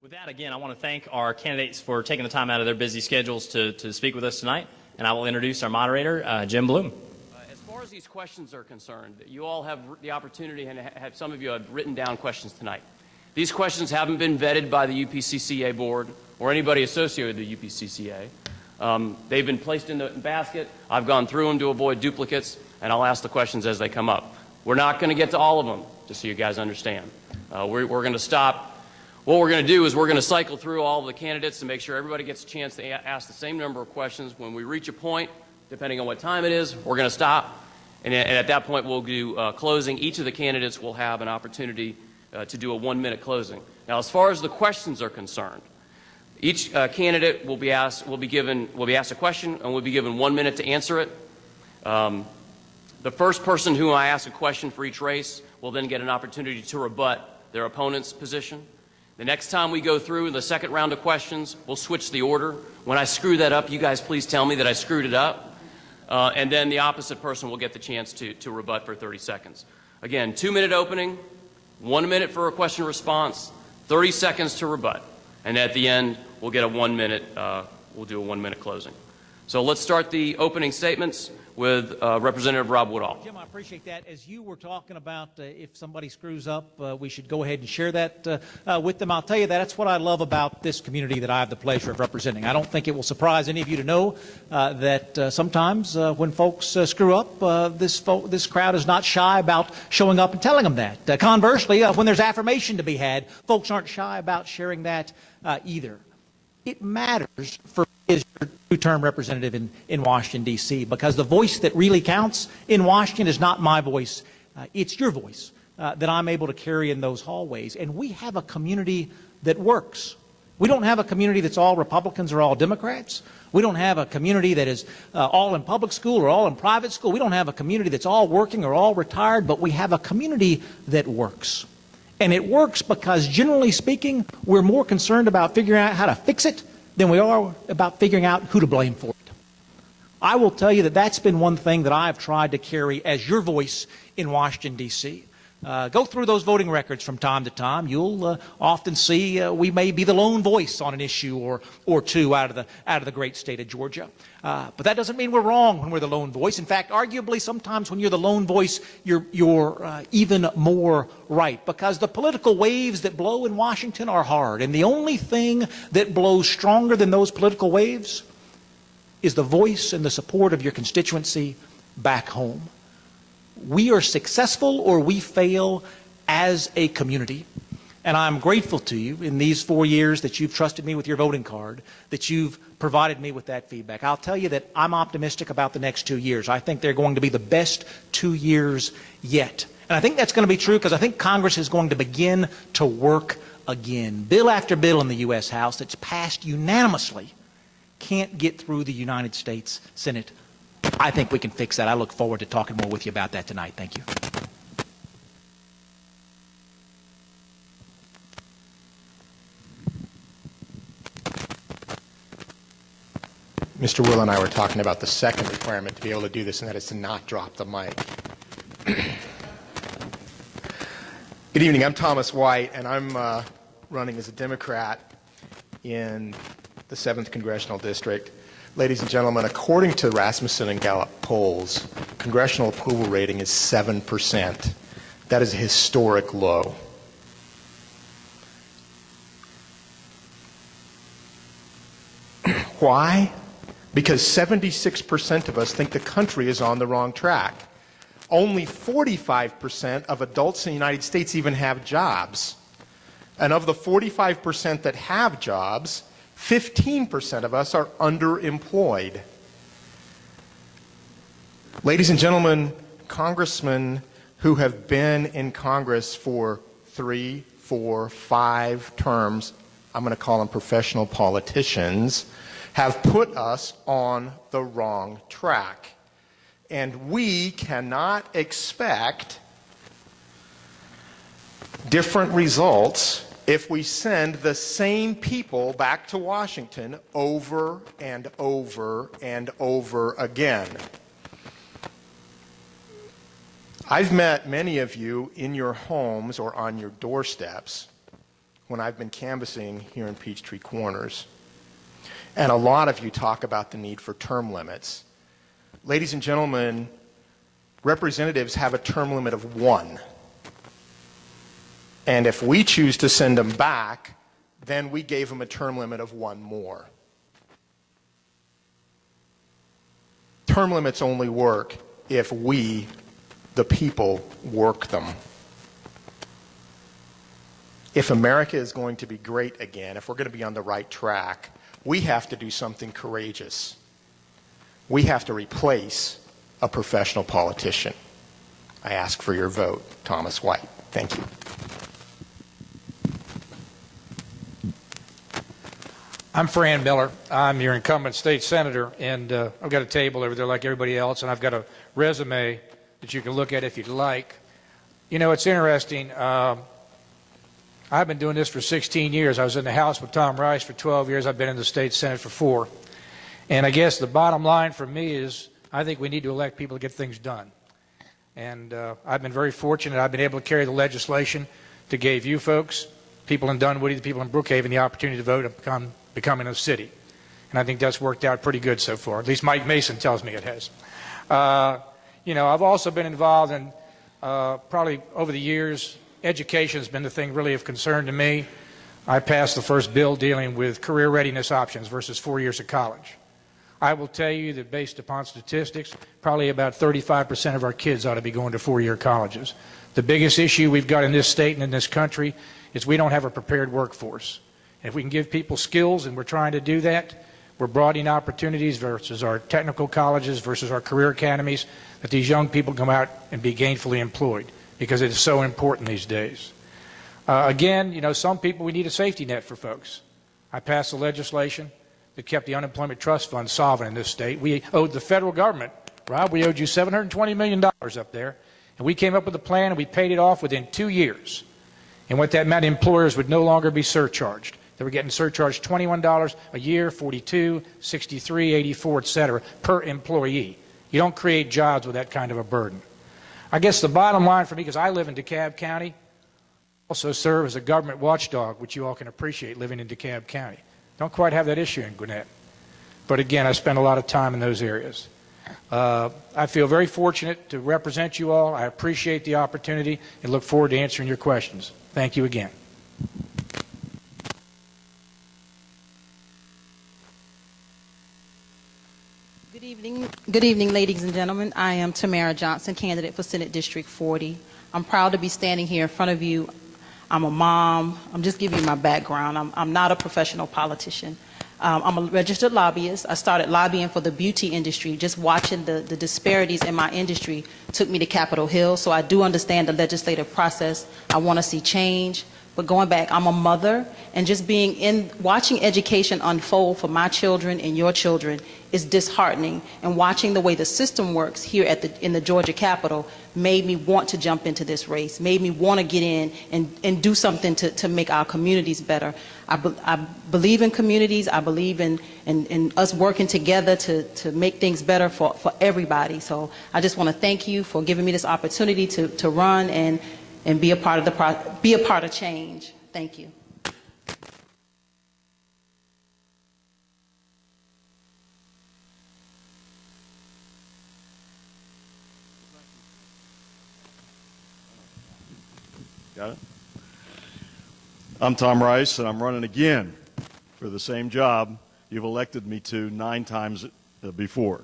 With that, again, I want to thank our candidates for taking the time out of their busy schedules to speak with us tonight. And I will introduce our moderator, Jim Blum. As far as these questions are concerned, you all have the opportunity, and some of you have written down questions tonight. These questions haven't been vetted by the UPCCA board or anybody associated with the UPCCA. They've been placed in the basket. I've gone through them to avoid duplicates, and I'll ask the questions as they come up. We're not going to get to all of them, just so you guys understand. We're going to stop. What we're going to do is we're going to cycle through all of the candidates to make sure everybody gets a chance to ask the same number of questions. When we reach a point, depending on what time it is, we're going to stop. And at that point, we'll do closing. Each of the candidates will have an opportunity to do a 1-minute closing. Now, as far as the questions are concerned, each candidate will be asked a question and will be given 1 minute to answer it. The first person who I ask a question for each race will then get an opportunity to rebut their opponent's position. The next time we go through the second round of questions, we'll switch the order. When I screw that up, you guys please tell me that I screwed it up. And then the opposite person will get the chance to rebut for 30 seconds. Again, 2-minute opening, 1 minute for a question response, 30 seconds to rebut. And at the end, we'll get a 1 minute, we'll do a 1 minute closing. So let's start the opening statements with Representative Rob Woodall. Jim, I appreciate that. As you were talking about if somebody screws up, we should go ahead and share that with them. I'll tell you that's what I love about this community that I have the pleasure of representing. I don't think it will surprise any of you to know that sometimes when folks screw up, this crowd is not shy about showing up and telling them that. Conversely, when there's affirmation to be had, folks aren't shy about sharing that either. It matters for me as your two-term representative in Washington, D.C., because the voice that really counts in Washington is not my voice. It's your voice that I'm able to carry in those hallways. And we have a community that works. We don't have a community that's all Republicans or all Democrats. We don't have a community that is all in public school or all in private school. We don't have a community that's all working or all retired, but we have a community that works. And it works because, generally speaking, we're more concerned about figuring out how to fix it than we are about figuring out who to blame for it. I will tell you that that's been one thing that I've tried to carry as your voice in Washington, D.C. Go through those voting records from time to time. You'll often see we may be the lone voice on an issue or two out of the great state of Georgia. But that doesn't mean we're wrong when we're the lone voice. In fact, arguably, sometimes when you're the lone voice, you're even more right, because the political waves that blow in Washington are hard. And the only thing that blows stronger than those political waves is the voice and the support of your constituency back home. We are successful or we fail as a community. And I'm grateful to you in these 4 years that you've trusted me with your voting card, that you've provided me with that feedback. I'll tell you that I'm optimistic about the next 2 years. I think they're going to be the best 2 years yet. And I think that's going to be true because I think Congress is going to begin to work again. Bill after bill in the U.S. House that's passed unanimously can't get through the United States Senate. I think we can fix that. I look forward to talking more with you about that tonight. Thank you. Mr. Will and I were talking about the second requirement to be able to do this, and that is to not drop the mic. Good evening. I'm Thomas Wight, and I'm running as a Democrat in the 7th Congressional District. Ladies and gentlemen, according to Rasmussen and Gallup polls, congressional approval rating is 7%. That is a historic low. Why? Because 76% of us think the country is on the wrong track. Only 45% of adults in the United States even have jobs. And of the 45% that have jobs, 15% of us are underemployed. Ladies and gentlemen, congressmen who have been in Congress for 3, 4, 5 terms, I'm going to call them professional politicians, have put us on the wrong track. And we cannot expect different results if we send the same people back to Washington over and over and over again. I've met many of you in your homes or on your doorsteps when I've been canvassing here in Peachtree Corners. And a lot of you talk about the need for term limits. Ladies and gentlemen, representatives have a term limit of 1. And if we choose to send them back, then we gave them a term limit of 1 more. Term limits only work if we, the people, work them. If America is going to be great again, if we're going to be on the right track, we have to do something courageous. We have to replace a professional politician. I ask for your vote. Thomas Wight. Thank you. I'm Fran Millar. I'm your incumbent state senator, and I've got a table over there like everybody else, and I've got a resume that you can look at if you'd like. You know, it's interesting. I've been doing this for 16 years. I was in the House with Tom Rice for 12 years. I've been in the state Senate for 4. And I guess the bottom line for me is I think we need to elect people to get things done. And I've been very fortunate. I've been able to carry the legislation to give you folks, people in Dunwoody, the people in Brookhaven, the opportunity to vote upon becoming a city. And I think that's worked out pretty good so far. At least Mike Mason tells me it has. You know, I've also been involved in probably over the years, education has been the thing really of concern to me. I passed the first bill dealing with career readiness options versus 4 years of college. I will tell you that based upon statistics, probably about 35% of our kids ought to be going to 4-year colleges. The biggest issue we've got in this state and in this country is we don't have a prepared workforce. And if we can give people skills, and we're trying to do that, we're broadening opportunities versus our technical colleges versus our career academies, that these young people come out and be gainfully employed, because it is so important these days. Again, you know, some people, we need a safety net for folks. I passed the legislation that kept the unemployment trust fund solvent in this state. We owed the federal government, Rob, we owed you $720 million up there, and we came up with a plan and we paid it off within 2 years. And what that meant, employers would no longer be surcharged. They were getting surcharged $21 a year, $42, $63, $84, et cetera, per employee. You don't create jobs with that kind of a burden. I guess the bottom line for me, because I live in DeKalb County, also serve as a government watchdog, which you all can appreciate living in DeKalb County. Don't quite have that issue in Gwinnett. But again, I spend a lot of time in those areas. I feel very fortunate to represent you all. I appreciate the opportunity and look forward to answering your questions. Thank you again. Good evening, ladies and gentlemen. I am Tamara Johnson, candidate for Senate District 40. I'm proud to be standing here in front of you. I'm a mom. I'm just giving you my background. I'm not a professional politician. I'm a registered lobbyist. I started lobbying for the beauty industry. Just watching the disparities in my industry took me to Capitol Hill, so I do understand the legislative process. I want to see change. But going back, I'm a mother, and just watching education unfold for my children and your children is disheartening. And watching the way the system works here in the Georgia Capitol made me want to jump into this race, made me want to get in and do something to make our communities better. I believe in communities. I believe in us working together to make things better for everybody. So I just want to thank you for giving me this opportunity to run and be a part of change. Thank you. Got it? I'm Tom Rice, and I'm running again for the same job you've elected me to 9 times before.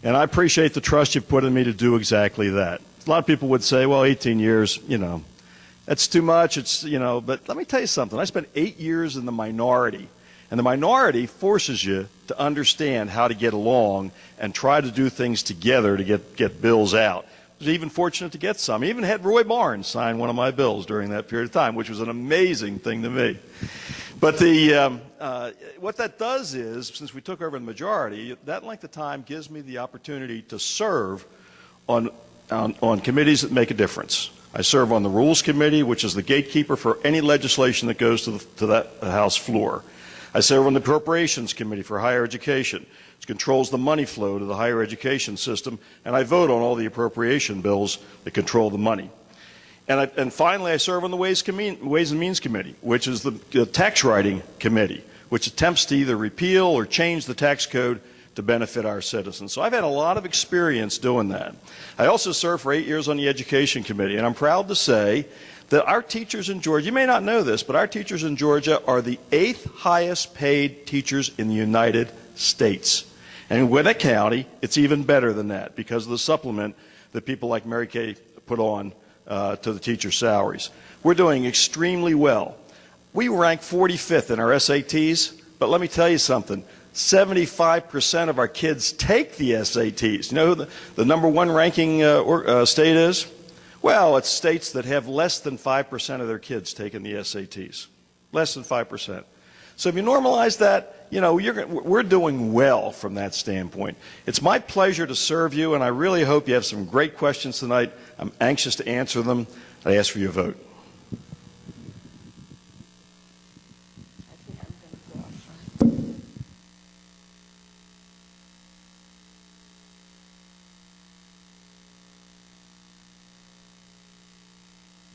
And I appreciate the trust you've put in me to do exactly that. A lot of people would say, well, 18 years, you know, that's too much. It's, you know, but let me tell you something. I spent 8 years in the minority, and the minority forces you to understand how to get along and try to do things together to get bills out. I was even fortunate to get some. I even had Roy Barnes sign one of my bills during that period of time, which was an amazing thing to me. But what that does is, since we took over the majority, that length of time gives me the opportunity to serve on committees that make a difference. I serve on the Rules Committee, which is the gatekeeper for any legislation that goes to that House floor. I serve on the Appropriations Committee for higher education, which controls the money flow to the higher education system, and I vote on all the appropriation bills that control the money. And finally, I serve on the Ways and Means Committee, which is the tax writing committee, which attempts to either repeal or change the tax code to benefit our citizens. So I've had a lot of experience doing that. I also served for 8 years on the Education Committee, and I'm proud to say that our teachers in Georgia, you may not know this, but our teachers in Georgia are the 8th highest paid teachers in the United States. And in Gwinnett County, it's even better than that because of the supplement that people like Mary Kay put on to the teacher salaries. We're doing extremely well. We rank 45th in our SATs, but let me tell you something. 75% of our kids take the SATs. You know who the number one ranking state is? Well, it's states that have less than 5% of their kids taking the SATs. Less than 5%. So if you normalize that, you know, we're doing well from that standpoint. It's my pleasure to serve you, and I really hope you have some great questions tonight. I'm anxious to answer them. I ask for your vote.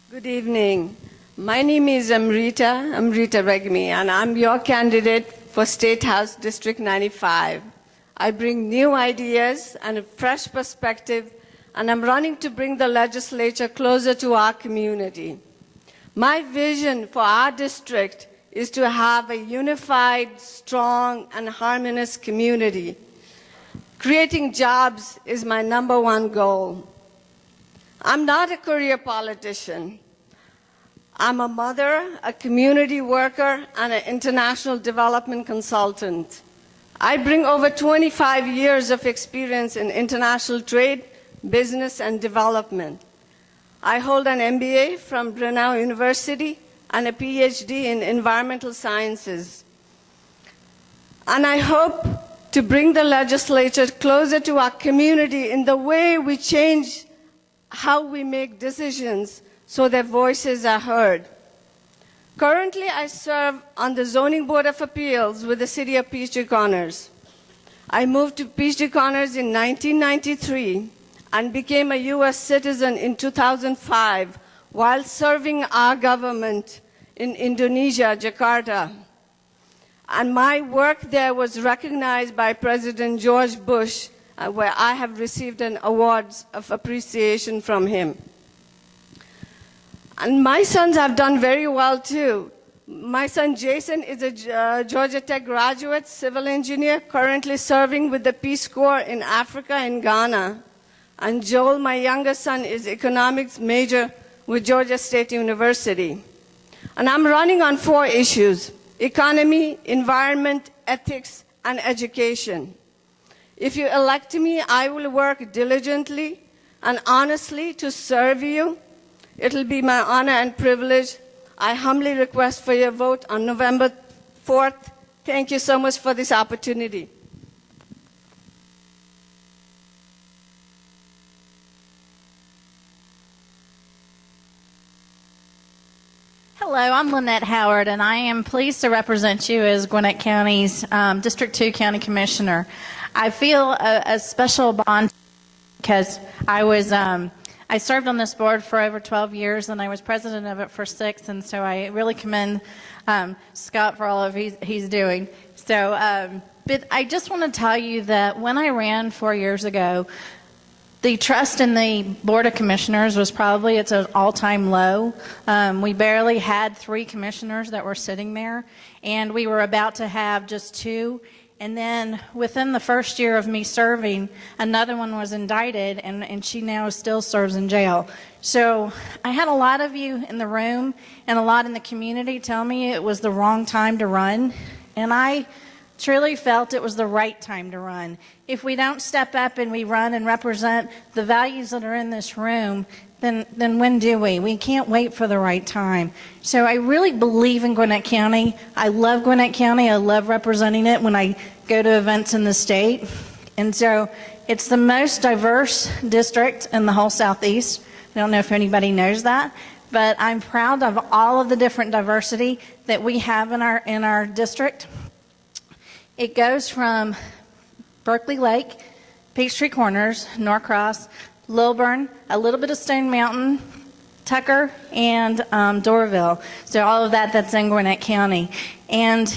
Good evening. My name is Amreeta Regmi, and I'm your candidate for State House District 95. I bring new ideas and a fresh perspective, and I'm running to bring the legislature closer to our community. My vision for our district is to have a unified, strong, and harmonious community. Creating jobs is my #1 goal. I'm not a career politician. I'm a mother, a community worker, and an international development consultant. I bring over 25 years of experience in international trade, business, and development. I hold an MBA from Brunel University and a PhD in environmental sciences. And I hope to bring the legislature closer to our community in the way we change how we make decisions so their voices are heard. Currently, I serve on the Zoning Board of Appeals with the City of Peachtree Corners. I moved to Peachtree Corners in 1993 and became a U.S. citizen in 2005 while serving our government in Indonesia, Jakarta. And my work there was recognized by President George Bush, where I have received an award of appreciation from him. And my sons have done very well too. My son Jason is a Georgia Tech graduate, civil engineer, currently serving with the Peace Corps in Africa and Ghana. And Joel, my younger son, is economics major with Georgia State University. And I'm running on 4 issues: economy, environment, ethics, and education. If you elect me, I will work diligently and honestly to serve you. It'll be my honor and privilege. I humbly request for your vote on November 4th. Thank you so much for this opportunity. Hello, I'm Lynette Howard, and I am pleased to represent you as Gwinnett County's District 2 County Commissioner. I feel a special bond because I served on this board for over 12 years, and I was president of it for 6, and so I really commend Scott for all of he's doing. So, but I just want to tell you that when I ran 4 years ago, the trust in the Board of Commissioners was probably at an all-time low. We barely had 3 commissioners that were sitting there, and we were about to have just 2. And then within the first year of me serving, another one was indicted, and she now still serves in jail. So I had a lot of you in the room and a lot in the community tell me it was the wrong time to run, and I truly felt it was the right time to run. If we don't step up and we run and represent the values that are in this room, then when do we? We can't wait for the right time. So I really believe in Gwinnett County. I love Gwinnett County. I love representing it when I go to events in the state. And so it's the most diverse district in the whole Southeast. I don't know if anybody knows that, but I'm proud of all of the different diversity that we have in our district. It goes from Berkeley Lake, Peachtree Corners, Norcross, Lilburn, a little bit of Stone Mountain, Tucker and Doraville. So all of that's in Gwinnett County. And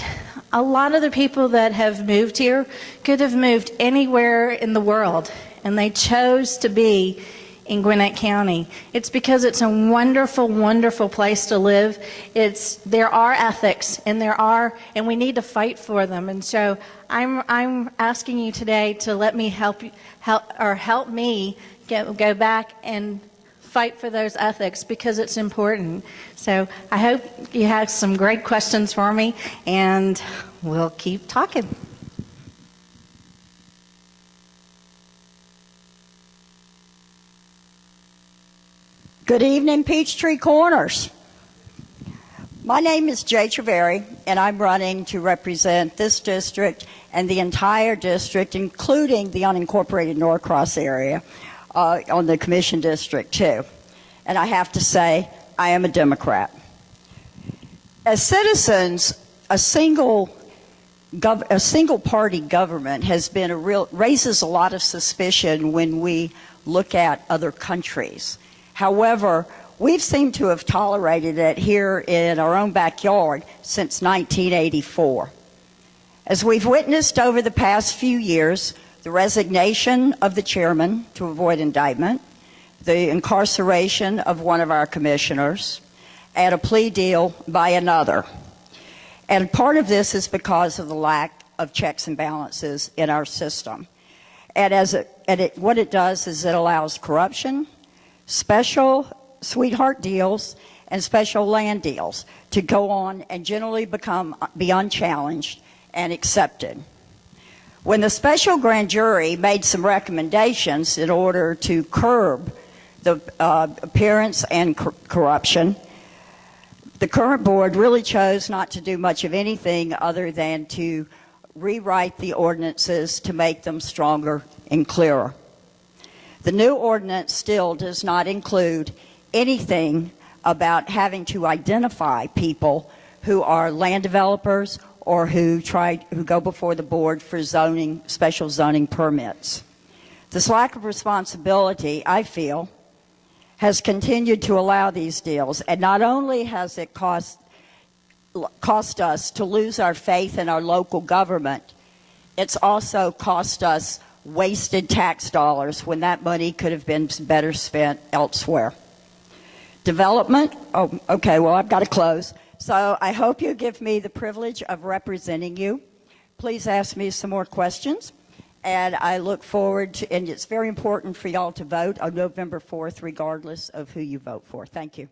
a lot of the people that have moved here could have moved anywhere in the world, and they chose to be in Gwinnett County. It's because it's a wonderful, wonderful place to live. There are ethics, and we need to fight for them. And so I'm asking you today to let me help me go back and fight for those ethics, because it's important. So I hope you have some great questions for me, and we'll keep talking. Good evening, Peachtree Corners. My name is Jay Trevari, and I'm running to represent this district and the entire district, including the unincorporated Norcross area, on the commission district too. And I have to say, I am a Democrat. As citizens, a single party government has been raises a lot of suspicion when we look at other countries. However, we've seemed to have tolerated it here in our own backyard since 1984. As we've witnessed over the past few years, the resignation of the chairman to avoid indictment, the incarceration of one of our commissioners, and a plea deal by another. And part of this is because of the lack of checks and balances in our system. And what it does is it allows corruption, special sweetheart deals, and special land deals to go on and generally be unchallenged and accepted. When the special grand jury made some recommendations in order to curb the appearance and corruption, the current board really chose not to do much of anything other than to rewrite the ordinances to make them stronger and clearer. The new ordinance still does not include anything about having to identify people who are land developers or who go before the board for special zoning permits. This lack of responsibility, I feel, has continued to allow these deals, and not only has it cost us to lose our faith in our local government, it's also cost us wasted tax dollars when that money could have been better spent elsewhere. Development, I've got to close. So I hope you give me the privilege of representing you. Please ask me some more questions. And I look forward to, and it's very important for y'all to vote on November 4th, regardless of who you vote for. Thank you.